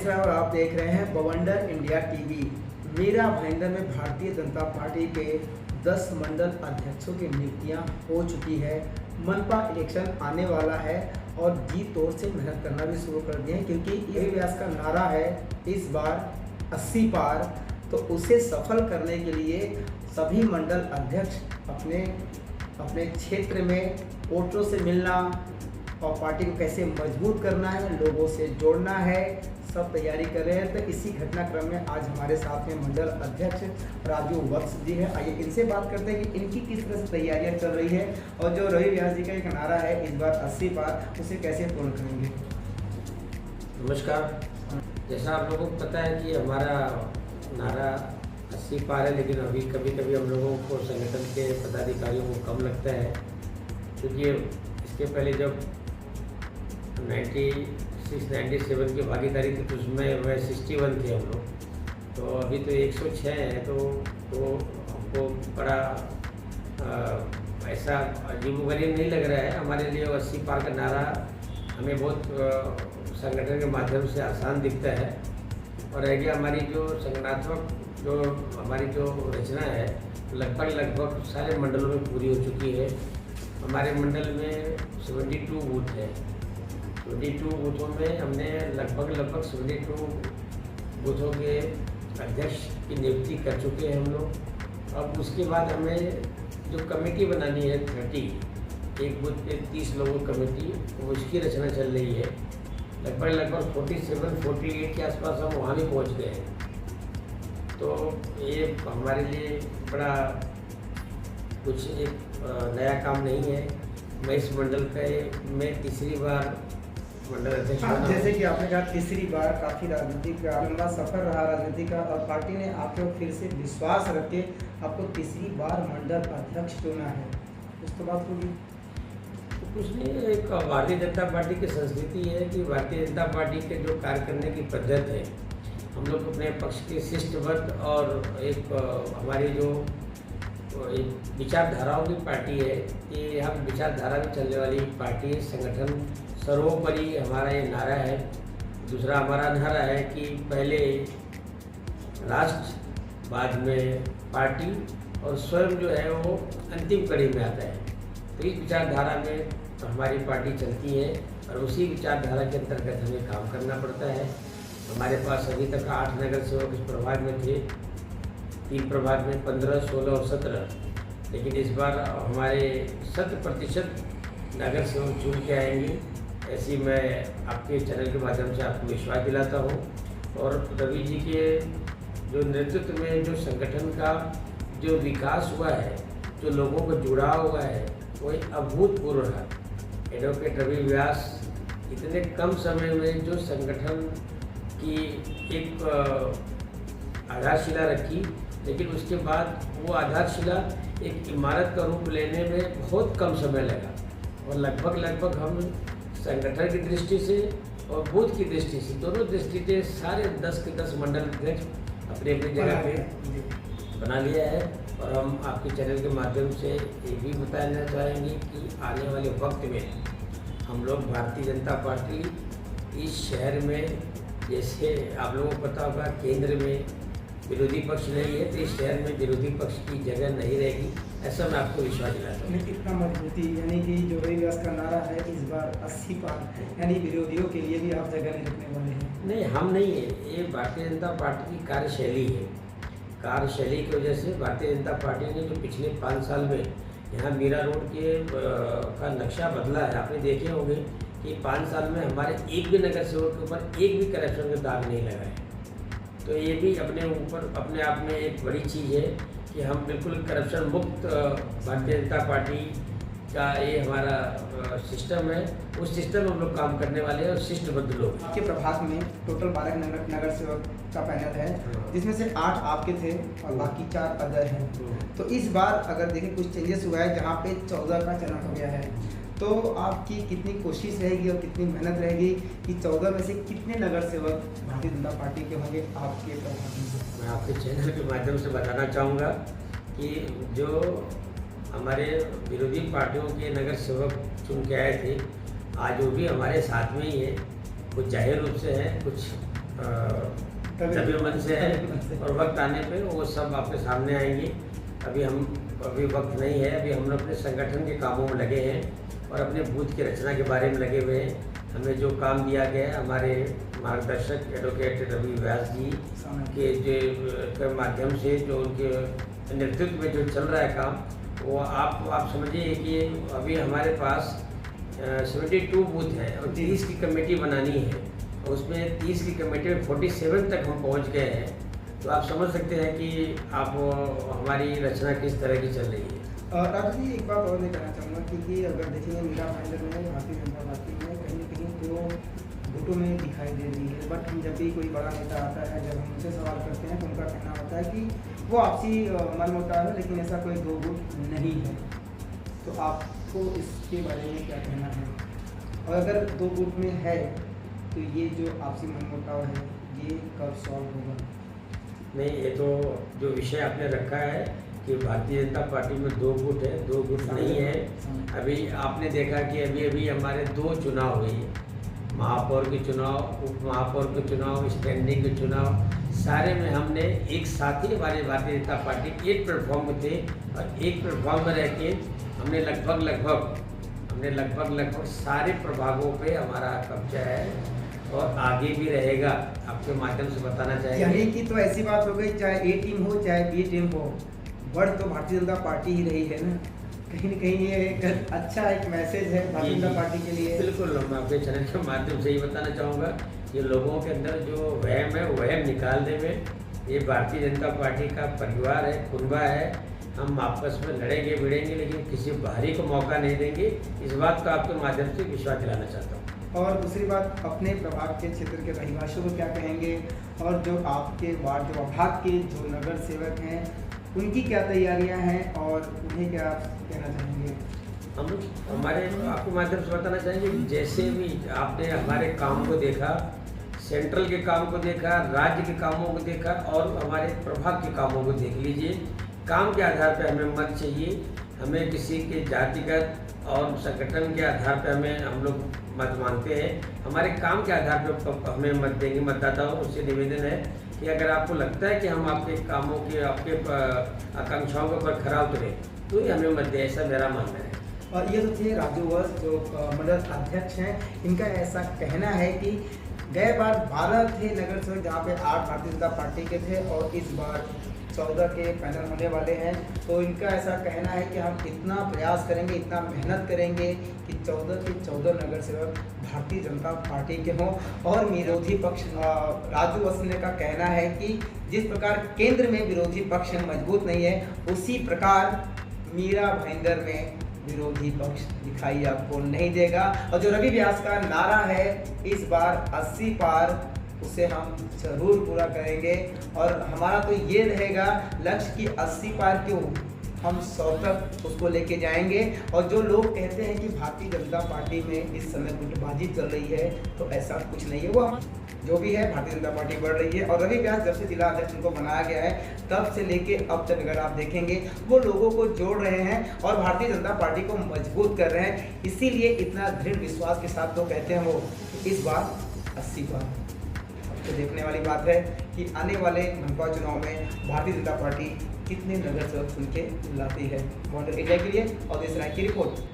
मिश्रा और आप देख रहे हैं बवंडर इंडिया टीवी। मेरा भाईंदर में भारतीय जनता पार्टी के 10 मंडल अध्यक्षों की नियुक्तियां हो चुकी है। मनपा इलेक्शन आने वाला है और जी तौर से मेहनत करना भी शुरू कर दिए हैं, क्योंकि यही व्यास का नारा है इस बार 80 पार। तो उसे सफल करने के लिए सभी मंडल अध्यक्ष अपने क्षेत्र में वोटरों से मिलना और पार्टी को कैसे मजबूत करना है, लोगों से जोड़ना है, सब तैयारी कर रहे हैं। तो इसी घटनाक्रम में आज हमारे साथ में मंडल अध्यक्ष राजू वत्स जी है। आइए इनसे बात करते हैं कि इनकी किस तरह से तैयारियां चल रही है और जो रवि व्यास जी का एक नारा है इस बार 80 पार, उसे कैसे पूर्ण करेंगे। नमस्कार। जैसा आप लोगों को पता है कि हमारा नारा 80 पार है, लेकिन अभी कभी कभी हम लोगों को संगठन के पदाधिकारियों को कम लगता है, क्योंकि इसके पहले जब 96-97 की भागीदारी थी तो उसमें वह 61 थे हम लोग। तो अभी तो 106 है। तो हमको बड़ा ऐसा अजीबोगरीब नहीं लग रहा है। हमारे लिए 80 पार का नारा हमें बहुत संगठन के माध्यम से आसान दिखता है। और रह गया हमारी जो संगठनात्मक हमारी जो रचना है लगभग सारे मंडलों में पूरी हो चुकी है। हमारे मंडल में 72 बूथ है। 72 बूथों में हमने लगभग 72 बूथों के अध्यक्ष की नियुक्ति कर चुके हैं हम लोग। अब उसके बाद हमें जो कमेटी बनानी है 30, एक बूथ पे 30 लोगों कमेटी, उसकी रचना चल रही है। लगभग 47-48 के आसपास हम वहाँ भी पहुँच गए हैं। तो ये हमारे लिए बड़ा कुछ एक नया काम नहीं है। मैं इस मंडल में तीसरी बार मंडल अध्यक्ष बना। जैसे कि आपने कहा तीसरी बार, काफ़ी राजनीतिक लंबा सफर रहा राजनीति का, और पार्टी ने आप लोग फिर से विश्वास रख के आपको तीसरी बार मंडल अध्यक्ष चुना है, उस तो बात होगी। कुछ नहीं, एक भारतीय जनता पार्टी की संस्कृति है कि भारतीय जनता पार्टी के जो कार्य करने की पद्धति है, हम लोग अपने पक्ष के शिष्टबद्ध और एक हमारी जो एक विचारधाराओं की पार्टी है कि हम विचारधारा में चलने वाली पार्टी है। संगठन सर्वोपरि हमारा ये नारा है। दूसरा हमारा नारा है कि पहले राष्ट्र, बाद में पार्टी और स्वयं जो है वो अंतिम कड़ी में आता है। तो इस विचारधारा में हमारी पार्टी चलती है और उसी विचारधारा के अंतर्गत हमें काम करना पड़ता है। हमारे पास अभी तक 8 नगर सेवक इस प्रभाग में थे, 3 प्रभाग में 15, 16 और 17, लेकिन इस बार हमारे 100% नगर सेवक चुन के आएंगे। ऐसी मैं आपके चैनल के माध्यम से आपको विश्वास दिलाता हूँ। और रवि जी के जो नेतृत्व में जो संगठन का जो विकास हुआ है, जो लोगों को जुड़ाव हुआ है, वो एक अभूतपूर्व रहा। एडवोकेट रवि व्यास इतने कम समय में जो संगठन की एक आधारशिला रखी, लेकिन उसके बाद वो आधारशिला एक इमारत का रूप लेने में बहुत कम समय लगा। और लगभग हम संगठन की दृष्टि से और बूथ की दृष्टि से, दोनों दृष्टि से सारे 10 के 10 मंडल अध्यक्ष अपनी जगह पे बना लिया है। और हम आपके चैनल के माध्यम से ये भी बताना चाहेंगे कि आने वाले वक्त में हम लोग भारतीय जनता पार्टी इस शहर में, जैसे आप लोगों को पता होगा केंद्र में विरोधी पक्ष नहीं है, तो इस शहर में विरोधी पक्ष की जगह नहीं रहेगी, ऐसा मैं आपको विश्वास दिलाता हूँ। कितना मजबूती, यानी कि जो रवि व्यास का नारा है इस बार 80 पार, यानी विरोधियों के लिए भी आप जगह नहीं रखने वाले हैं। नहीं, हम नहीं है, ये भारतीय जनता पार्टी की कार्यशैली है। कार्यशैली की वजह से भारतीय जनता पार्टी ने जो पिछले 5 साल में यहाँ मीरा रोड के का नक्शा बदला है, आपने देखे होंगे कि 5 साल में हमारे एक भी नगर सेवक के ऊपर एक भी करप्शन का दाग नहीं लगा है। तो ये भी अपने आप में एक बड़ी चीज़ है कि हम बिल्कुल करप्शन मुक्त भारतीय जनता पार्टी का ये हमारा सिस्टम है। उस सिस्टम में हम लोग काम करने वाले हैं और शिष्टबद्ध लोग। आपके प्रभाग में टोटल 12 नगर सेवक का पैनल है, जिसमें से 8 आपके थे और बाकी 4 अदर हैं। तो इस बार अगर देखें कुछ चेंजेस हुआ है, जहाँ पे 14 का चयन हो गया है, तो आपकी कितनी कोशिश रहेगी और कितनी मेहनत रहेगी कि 14 में से कितने नगर सेवक भारतीय जनता पार्टी के होंगे आपके प्रभाग में। मैं आपके चैनल के माध्यम से बताना चाहूँगा कि जो हमारे विरोधी पार्टियों के नगर सेवक चुन के आए थे, आज वो भी हमारे साथ में ही है। कुछ जाहिर रूप से हैं, कुछ तभी मन से है और वक्त आने पे वो सब आपके सामने आएंगे। अभी वक्त नहीं है, अभी हम अपने संगठन के कामों में लगे हैं और अपने बूथ की रचना के बारे में लगे हुए हैं। हमें जो काम दिया गया है हमारे मार्गदर्शक एडवोकेट रवि व्यास जी के के माध्यम से, जो उनके नेतृत्व में जो चल रहा है काम, वो आप समझिए कि अभी हमारे पास 72 बूथ है और 30 की कमेटी बनानी है और उसमें 30 की कमेटी में 47 तक हम पहुंच गए हैं। तो आप समझ सकते हैं कि आप हमारी रचना किस तरह की चल रही है। राजू जी, एक बात और मैं कहना चाहूँगा क्योंकि अगर देखेंगे मीरा भाईंदर में भारतीय जनता पार्टी में कहीं न कहीं तो वोटों में दिखाई दे रही है, बट हम जब भी कोई बड़ा नेता आता है, जब हम उनसे सवाल करते हैं तो उनका कहना होता है कि वो आपसी मनमुटाव है, लेकिन ऐसा कोई दो गुट नहीं है। तो आपको इसके बारे में क्या कहना है? और अगर दो गुट में है तो ये जो आपसी मनमुटाव है ये कब सॉल्व होगा? नहीं, ये तो जो विषय आपने रखा है कि भारतीय जनता पार्टी में दो गुट है, दो गुट नहीं है। अभी आपने देखा कि अभी हमारे 2 चुनाव हुए, महापौर के चुनाव, उप महापौर के चुनाव, स्टैंडिंग के चुनाव, सारे में हमने एक साथ ही हमारे भारतीय जनता पार्टी एक प्लेटफॉर्म में थे और एक प्लेटफॉर्म में रह के हमने लगभग सारे प्रभागों पे हमारा कब्जा है और आगे भी रहेगा। आपके माध्यम से बताना चाहेंगे। यानी कि तो ऐसी बात हो गई, चाहे ए टीम हो चाहे बी टीम हो, बढ़ तो भारतीय जनता पार्टी ही रही है ना। कहीं न कहीं ये एक अच्छा एक मैसेज है भारतीय जनता पार्टी के लिए। बिल्कुल, मैं आपके चैनल के माध्यम से ही बताना चाहूँगा कि लोगों के अंदर जो वहम है वहम निकालने में ये भारतीय जनता पार्टी का परिवार है, कुनबा है। हम आपस में लड़ेंगे भिड़ेंगे लेकिन किसी बाहरी को मौका नहीं देंगे। इस बात का आपके माध्यम से विश्वास दिलाना चाहता हूँ। और दूसरी बात, अपने प्रभाग के क्षेत्र के रहिवासियों को क्या कहेंगे और जो आपके वार्ड जो विभाग के जो नगर सेवक हैं उनकी क्या तैयारियां हैं और उन्हें क्या कहना चाहेंगे? हम हमारे आपके माध्यम से बताना चाहेंगे कि जैसे भी आपने हमारे काम को देखा, सेंट्रल के काम को देखा, राज्य के कामों को देखा और हमारे प्रभाग के कामों को देख लीजिए। काम के आधार पर हमें मत चाहिए, हमें किसी के जातिगत और संगठन के आधार पर हम लोग मत मांगते हैं। हमारे काम के आधार पर हमें मत देंगे। मतदाताओं से निवेदन है कि अगर आपको लगता है कि हम आपके कामों के आपके आकांक्षाओं के ऊपर खरा उतरे तो ही हमें मत दें, ऐसा मेरा मानना है। और ये तो थे राजू वत्स जो मंडल अध्यक्ष हैं। इनका ऐसा कहना है कि गए बार 12 थे नगर सेवक जहाँ पे 8 भारतीय जनता पार्टी के थे और इस बार 14 के पैनल होने वाले हैं। तो इनका ऐसा कहना है कि हम इतना प्रयास करेंगे, इतना मेहनत करेंगे कि 14 के 14 नगर सेवक भारतीय जनता पार्टी के हों। और विरोधी पक्ष राजू वत्स का कहना है कि जिस प्रकार केंद्र में विरोधी पक्ष मजबूत नहीं है, उसी प्रकार मीरा भाईंदर में विरोधी पक्ष दिखाई आपको नहीं देगा। और जो रवि व्यास का नारा है इस बार 80 पार, उसे हम जरूर पूरा करेंगे। और हमारा तो ये रहेगा लक्ष्य कि 80 पार क्यों, हम 100 तक उसको लेके जाएंगे। और जो लोग कहते हैं कि भारतीय जनता पार्टी में इस समय गुटबाजी चल रही है, तो ऐसा कुछ नहीं है। वो जो भी है भारतीय जनता पार्टी बढ़ रही है। और रवि व्यास जब से जिला अध्यक्ष उनको बनाया गया है तब से लेके अब तक अगर आप देखेंगे वो लोगों को जोड़ रहे हैं और भारतीय जनता पार्टी को मजबूत कर रहे हैं। इसीलिए इतना दृढ़ विश्वास के साथ लोग कहते हैं वो इस बार 80 पार। तो देखने वाली बात है कि आने वाले मनपा चुनाव में भारतीय जनता पार्टी कितने नगर सेवक चुन के लाती है। मॉडल इंडिया के लिए और देश राय की रिपोर्ट।